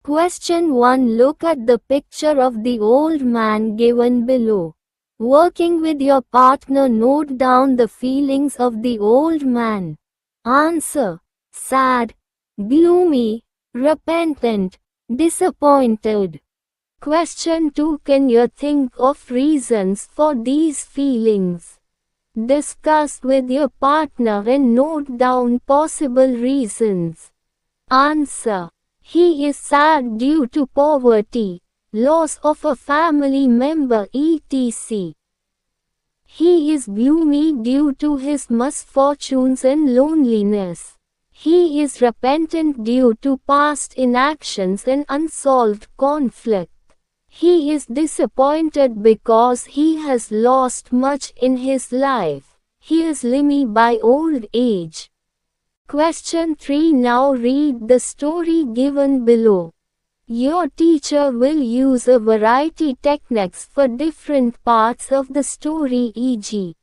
Question 1. Look at the picture of the old man given below. Working with your partner, note down the feelings of the old man. Answer: sad, gloomy, repentant, disappointed. Question 2. Can you think of reasons for these feelings? Discuss with your partner and note down possible reasons. Answer: he is sad due to poverty, loss of a family member etc. He is gloomy due to his misfortunes and loneliness. He is repentant due to past inactions and unsolved conflict. He is disappointed because he has lost much in his life. He is gloomy by old age. Question 3. Now read the story given below. Your teacher will use a variety techniques for different parts of the story, e.g.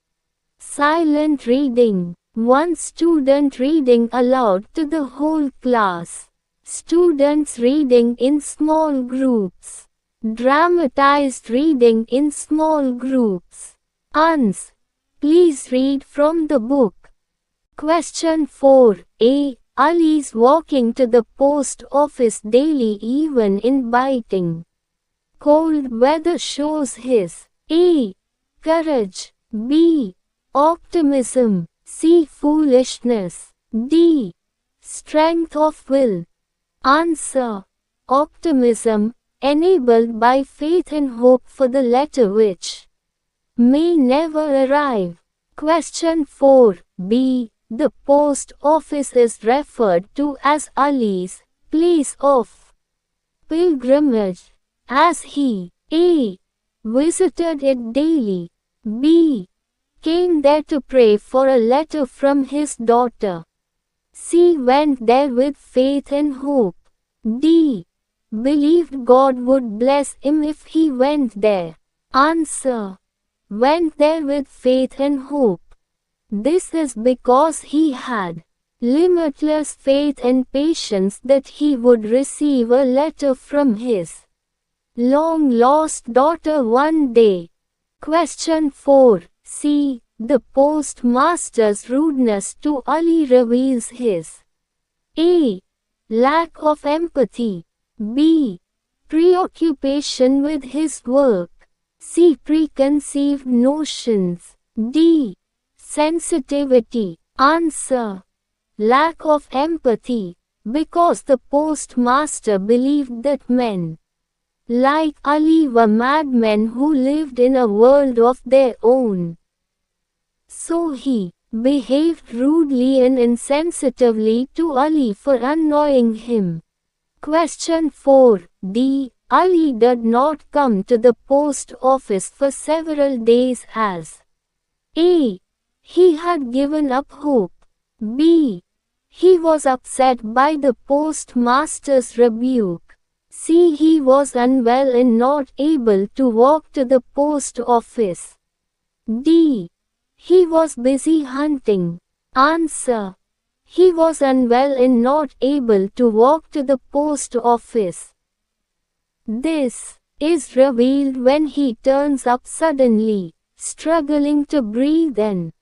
silent reading, one student reading aloud to the whole class, students reading in small groups, dramatized reading in small groups. Ans. Please read from the book. Question 4. A. Ali is walking to the post office daily even in biting cold weather shows his A. courage, B. optimism, C. foolishness, D. strength of will. Answer: optimism, enabled by faith and hope for the letter which may never arrive. Question 4. B. The post office is referred to as Ali's place of pilgrimage, as he A. visited it daily, B. came there to pray for a letter from his daughter, C. went there with faith and hope, D. believed God would bless him if he went there. Answer: went there with faith and hope. This is because he had limitless faith and patience that he would receive a letter from his long-lost daughter one day. Question 4. C. The postmaster's rudeness to Ali reveals his A. lack of empathy, B. preoccupation with his work, C. preconceived notions, D. sensitivity. Answer: lack of empathy, because the postmaster believed that men like Ali were madmen who lived in a world of their own. So he behaved rudely and insensitively to Ali for annoying him. Question 4. D. Ali did not come to the post office for several days as A. he had given up hope, B. he was upset by the postmaster's rebuke, C. he was unwell and not able to walk to the post office, D. he was busy hunting. Answer: he was unwell and not able to walk to the post office. This is revealed when he turns up suddenly, struggling to breathe and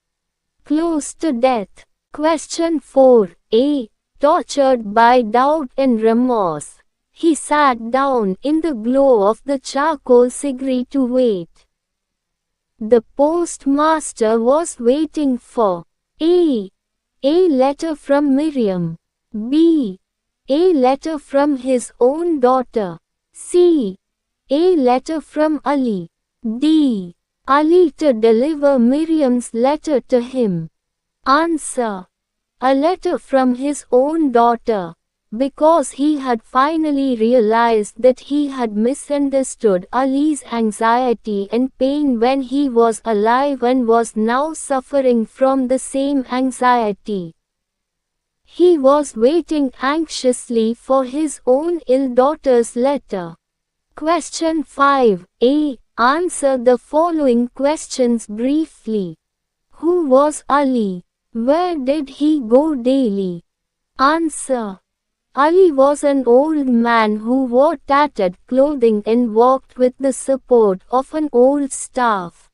close to death. Question 4. A. Tortured by doubt and remorse, he sat down in the glow of the charcoal cigarette to wait. The postmaster was waiting for A. a letter from Miriam, B. a letter from his own daughter, C. a letter from Ali, D. Ali to deliver Miriam's letter to him. Answer: a letter from his own daughter, because he had finally realized that he had misunderstood Ali's anxiety and pain when he was alive and was now suffering from the same anxiety. He was waiting anxiously for his own ill daughter's letter. Question 5. A. Answer the following questions briefly. Who was Ali? Where did he go daily? Answer: Ali was an old man who wore tattered clothing and walked with the support of an old staff.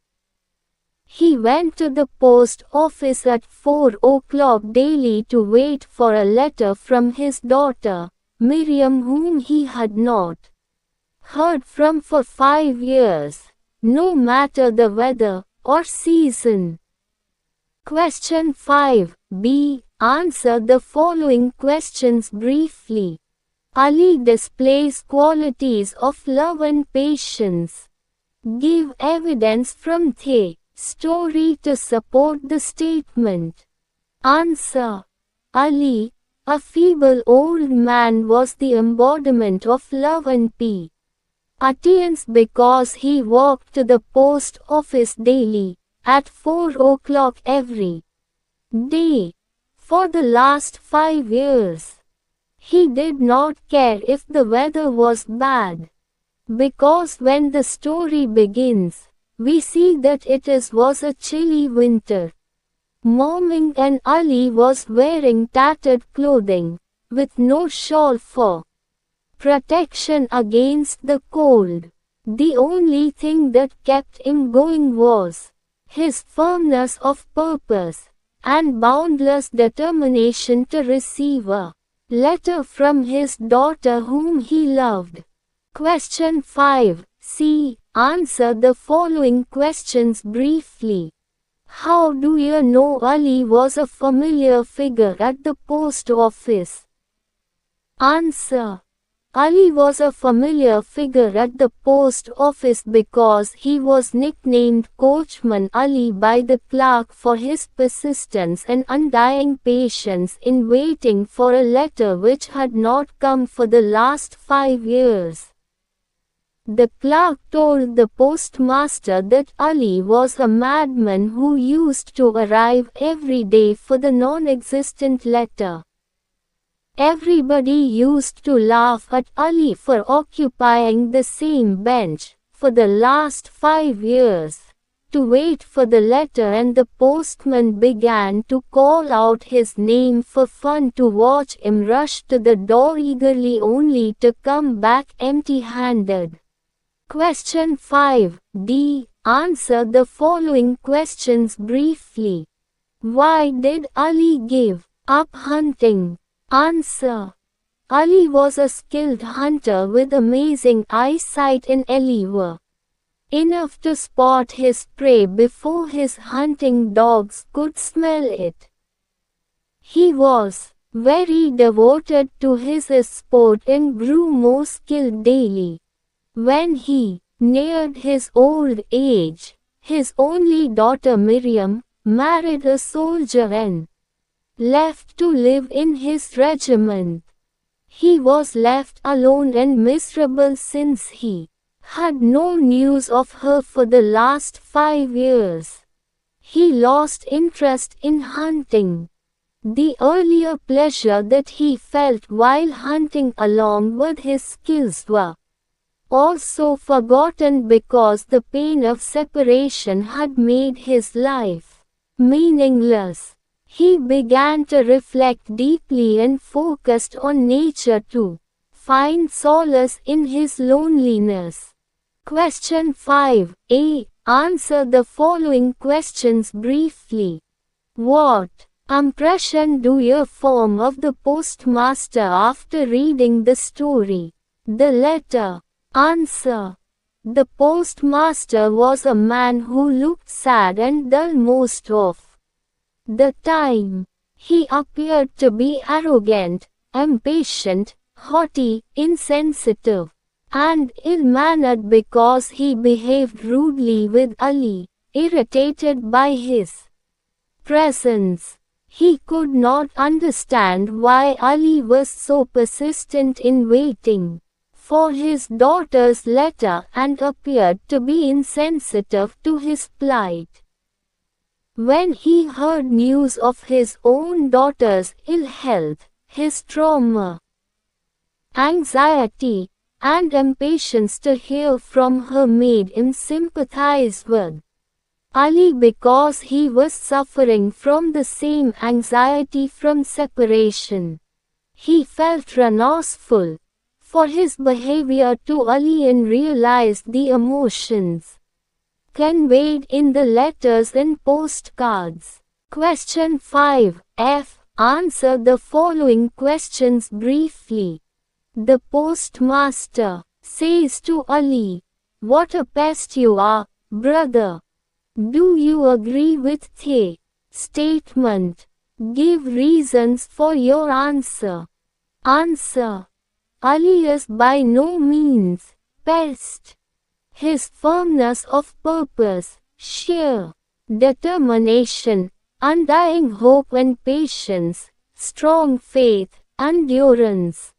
He went to the post office at 4 o'clock daily to wait for a letter from his daughter, Miriam, whom he had not heard from for 5 years, no matter the weather or season. Question 5b. Answer the following questions briefly. Ali displays qualities of love and patience. Give evidence from the story to support the statement. Answer. Ali, a feeble old man, was the embodiment of love and patience because he walked to the post office daily, at 4 o'clock every day, for the last 5 years. He did not care if the weather was bad, because when the story begins, we see that it was a chilly winter morning and Ali was wearing tattered clothing, with no shawl for protection against the cold. The only thing that kept him going was his firmness of purpose and boundless determination to receive a letter from his daughter whom he loved. Question 5c. Answer the following questions briefly. How do you know Ali was a familiar figure at the post office? Answer. Ali was a familiar figure at the post office because he was nicknamed Coachman Ali by the clerk for his persistence and undying patience in waiting for a letter which had not come for the last 5 years. The clerk told the postmaster that Ali was a madman who used to arrive every day for the non-existent letter. Everybody used to laugh at Ali for occupying the same bench, for the last 5 years, to wait for the letter, and the postman began to call out his name for fun to watch him rush to the door eagerly only to come back empty-handed. Question 5d. Answer the following questions briefly. Why did Ali give up hunting? Answer. Ali was a skilled hunter with amazing eyesight and endeavor enough to spot his prey before his hunting dogs could smell it. He was very devoted to his sport and grew more skilled daily. When he neared his old age, his only daughter Miriam married a soldier and left to live in his regiment. He was left alone and miserable since he had no news of her for the last 5 years. He lost interest in hunting. The earlier pleasure that he felt while hunting along with his skills were also forgotten because the pain of separation had made his life meaningless. He began to reflect deeply and focused on nature to find solace in his loneliness. Question 5a. Answer the following questions briefly. What impression do you form of the postmaster after reading the story? The letter. Answer. The postmaster was a man who looked sad and dull most of the time. He appeared to be arrogant, impatient, haughty, insensitive, and ill-mannered because he behaved rudely with Ali, irritated by his presence. He could not understand why Ali was so persistent in waiting for his daughter's letter and appeared to be insensitive to his plight. When he heard news of his own daughter's ill health, his trauma, anxiety, and impatience to hear from her made him sympathize with Ali because he was suffering from the same anxiety from separation. He felt remorseful for his behavior to Ali and realized the emotions conveyed in the letters and postcards. Question 5. F. Answer the following questions briefly. The postmaster says to Ali, "What a pest you are, brother. Do you agree with the statement? Give reasons for your answer." Answer. Ali is by no means pest. His firmness of purpose, sheer determination, undying hope and patience, strong faith, endurance,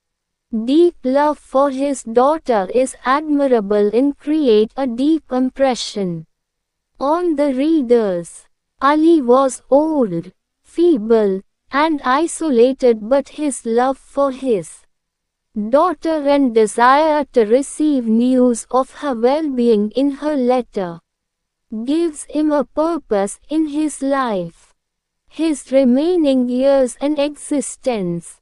deep love for his daughter is admirable and create a deep impression on the readers. Ali was old, feeble, and isolated, but his love for his daughter and desire to receive news of her well-being in her letter gives him a purpose in his life. His remaining years and existence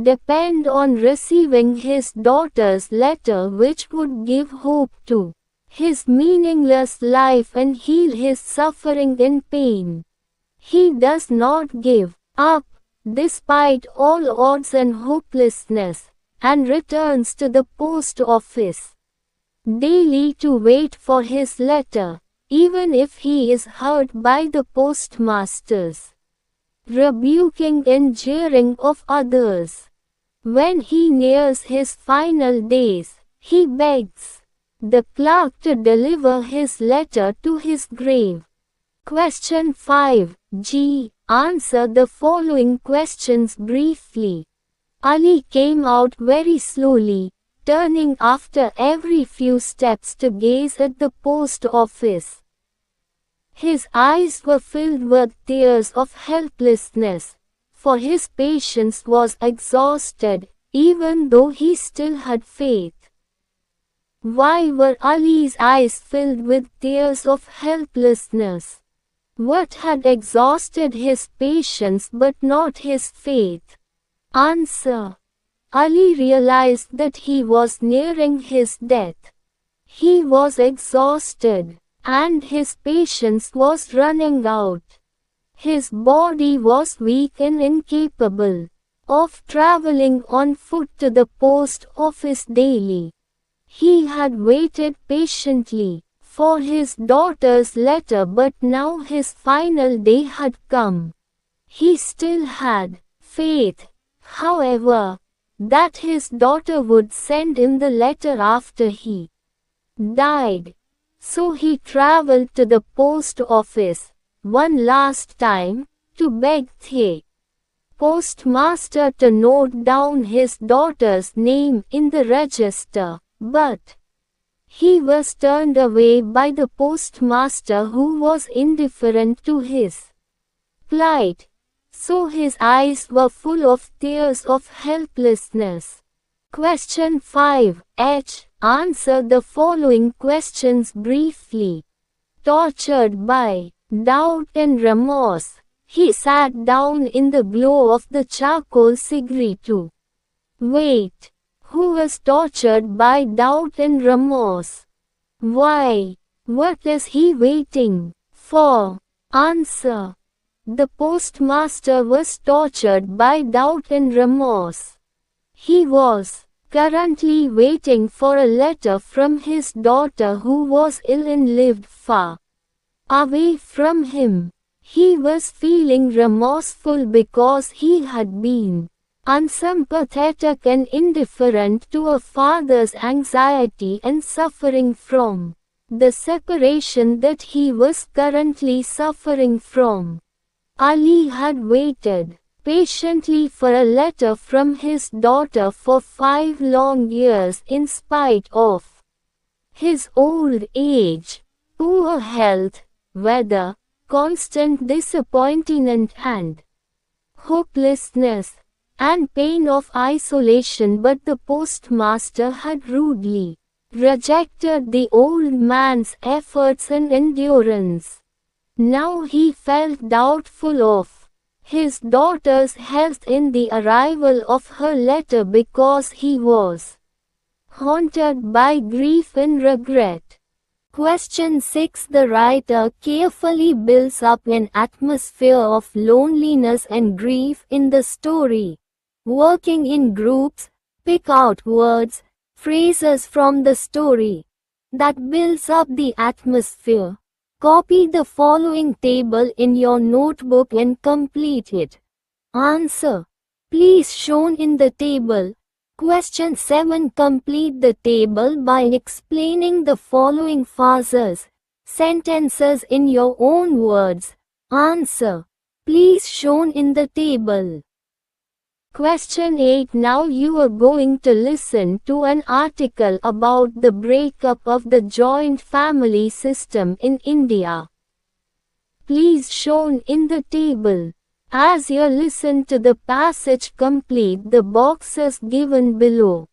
depend on receiving his daughter's letter, which would give hope to his meaningless life and heal his suffering and pain. He does not give up, despite all odds and hopelessness, and returns to the post office daily to wait for his letter, even if he is hurt by the postmasters rebuking and jeering of others. When he nears his final days, he begs the clerk to deliver his letter to his grave. Question 5. G. Answer the following questions briefly. Ali came out very slowly, turning after every few steps to gaze at the post office. His eyes were filled with tears of helplessness, for his patience was exhausted, even though he still had faith. Why were Ali's eyes filled with tears of helplessness? What had exhausted his patience but not his faith? Answer. Ali realized that he was nearing his death. He was exhausted, and his patience was running out. His body was weak and incapable of traveling on foot to the post office daily. He had waited patiently for his daughter's letter, but now his final day had come. He still had faith, however, that his daughter would send him the letter after he died. So he traveled to the post office one last time to beg the postmaster to note down his daughter's name in the register, but he was turned away by the postmaster, who was indifferent to his plight. So his eyes were full of tears of helplessness. Question 5. H. Answer the following questions briefly. Tortured by doubt and remorse, he sat down in the glow of the charcoal cigarette to wait. Who was tortured by doubt and remorse? Why? What is he waiting for? Answer. The postmaster was tortured by doubt and remorse. He was currently waiting for a letter from his daughter, who was ill and lived far away from him. He was feeling remorseful because he had been unsympathetic and indifferent to a father's anxiety and suffering from the separation that he was currently suffering from. Ali had waited patiently for a letter from his daughter for 5 long years, in spite of his old age, poor health, weather, constant disappointment and hopelessness, and pain of isolation. But the postmaster had rudely rejected the old man's efforts and endurance. Now he felt doubtful of his daughter's health in the arrival of her letter because he was haunted by grief and regret. Question 6. The writer carefully builds up an atmosphere of loneliness and grief in the story. Working in groups, pick out words, phrases from the story that builds up the atmosphere. Copy the following table in your notebook and complete it. Answer. Please shown in the table. Question 7. Complete the table by explaining the following phrases, sentences in your own words. Answer. Please shown in the table. Question 8. Now you are going to listen to an article about the breakup of the joint family system in India. Please shown in the table. As you listen to the passage, complete the boxes given below.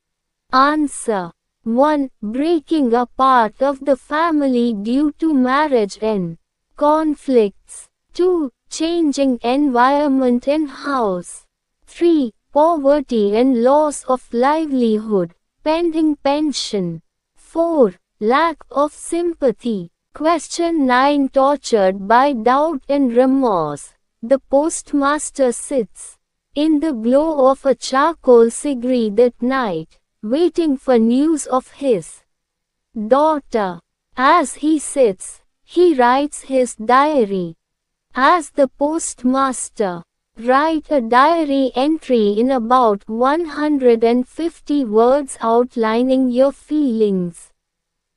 Answer. 1. Breaking apart of the family due to marriage and conflicts. 2. Changing environment in house. 3. Poverty and loss of livelihood, pending pension. 4. Lack of sympathy. Question 9. Tortured by doubt and remorse, the postmaster sits in the glow of a charcoal cigarette at night, waiting for news of his daughter. As he sits, he writes his diary. As the postmaster, write a diary entry in about 150 words outlining your feelings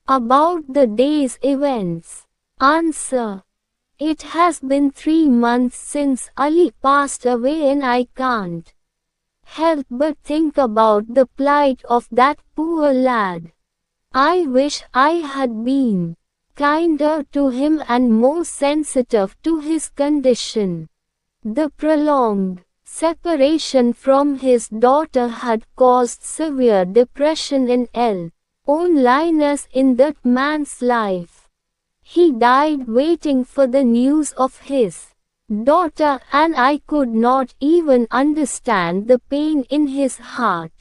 about the day's events. Answer. It has been 3 months since Ali passed away and I can't help but think about the plight of that poor lad. I wish I had been kinder to him and more sensitive to his condition. The prolonged separation from his daughter had caused severe depression and loneliness in that man's life. He died waiting for the news of his daughter, and I could not even understand the pain in his heart.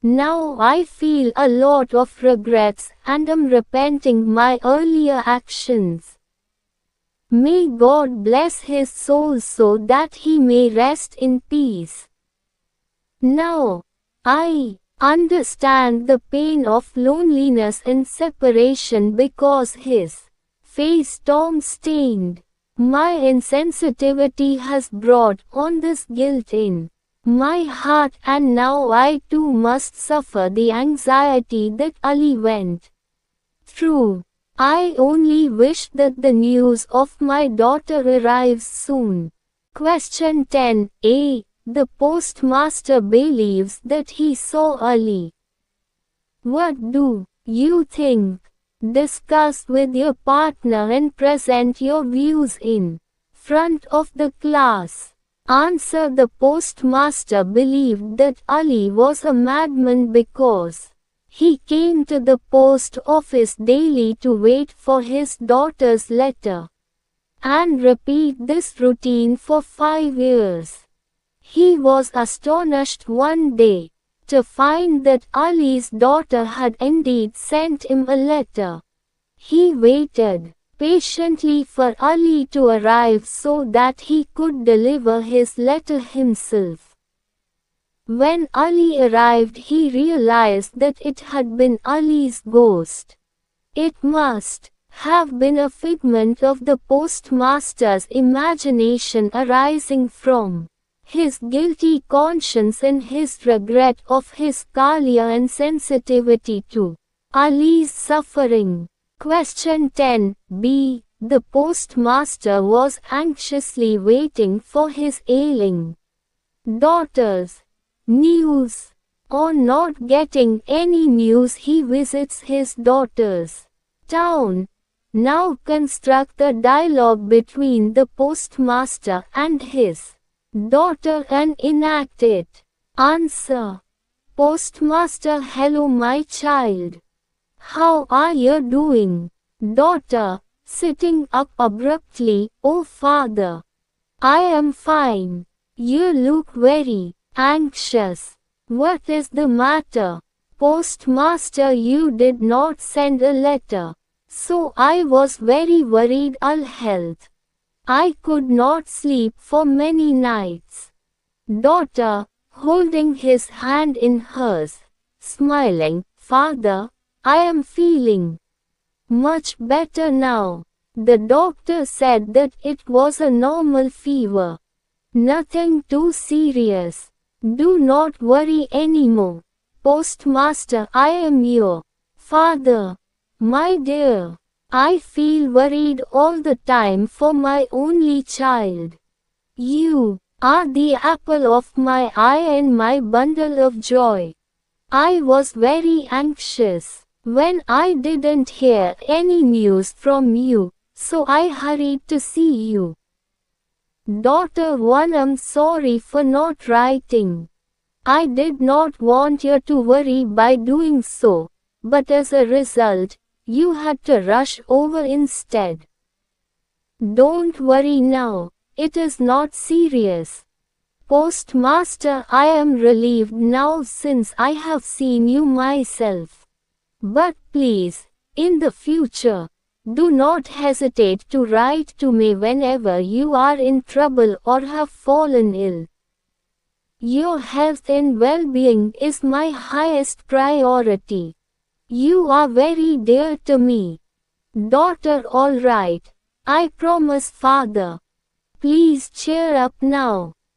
Now I feel a lot of regrets and am repenting my earlier actions. May God bless his soul so that he may rest in peace. Now I understand the pain of loneliness and separation because his face storm-stained. My insensitivity has brought on this guilt in my heart, and now I too must suffer the anxiety that Ali went through. I only wish that the news of my daughter arrives soon. Question 10a. The postmaster believes that he saw Ali. What do you think? Discuss with your partner and present your views in front of the class. Answer. The postmaster believed that Ali was a madman because he came to the post office daily to wait for his daughter's letter and repeat this routine for 5 years. He was astonished one day to find that Ali's daughter had indeed sent him a letter. He waited patiently for Ali to arrive so that he could deliver his letter himself. When Ali arrived, he realized that it had been Ali's ghost. It must have been a figment of the postmaster's imagination arising from his guilty conscience and his regret of his earlier insensitivity to Ali's suffering. Question 10b. The postmaster was anxiously waiting for his ailing daughter's news. On not getting any news, he visits his daughter's town. Now construct the dialogue between the postmaster and his daughter and enact it. Answer. Postmaster. Hello my child. How are you doing? Daughter, sitting up abruptly. Oh father, I am fine. You look very anxious. What is the matter? Postmaster, you did not send a letter. So I was very worried. Ill health. I could not sleep for many nights. Daughter, holding his hand in hers, smiling, Father, I am feeling much better now. The doctor said that it was a normal fever. Nothing too serious. Do not worry anymore. Postmaster, I am your father. My dear, I feel worried all the time for my only child. You are the apple of my eye and my bundle of joy. I was very anxious when I didn't hear any news from you, so I hurried to see you. Daughter 1, I'm sorry for not writing. I did not want you to worry by doing so, but as a result, you had to rush over instead. Don't worry now, it is not serious. Postmaster, I am relieved now since I have seen you myself. But please, in the future, do not hesitate to write to me whenever you are in trouble or have fallen ill. Your health and well-being is my highest priority. You are very dear to me. Daughter, all right. I promise, Father. Please cheer up now.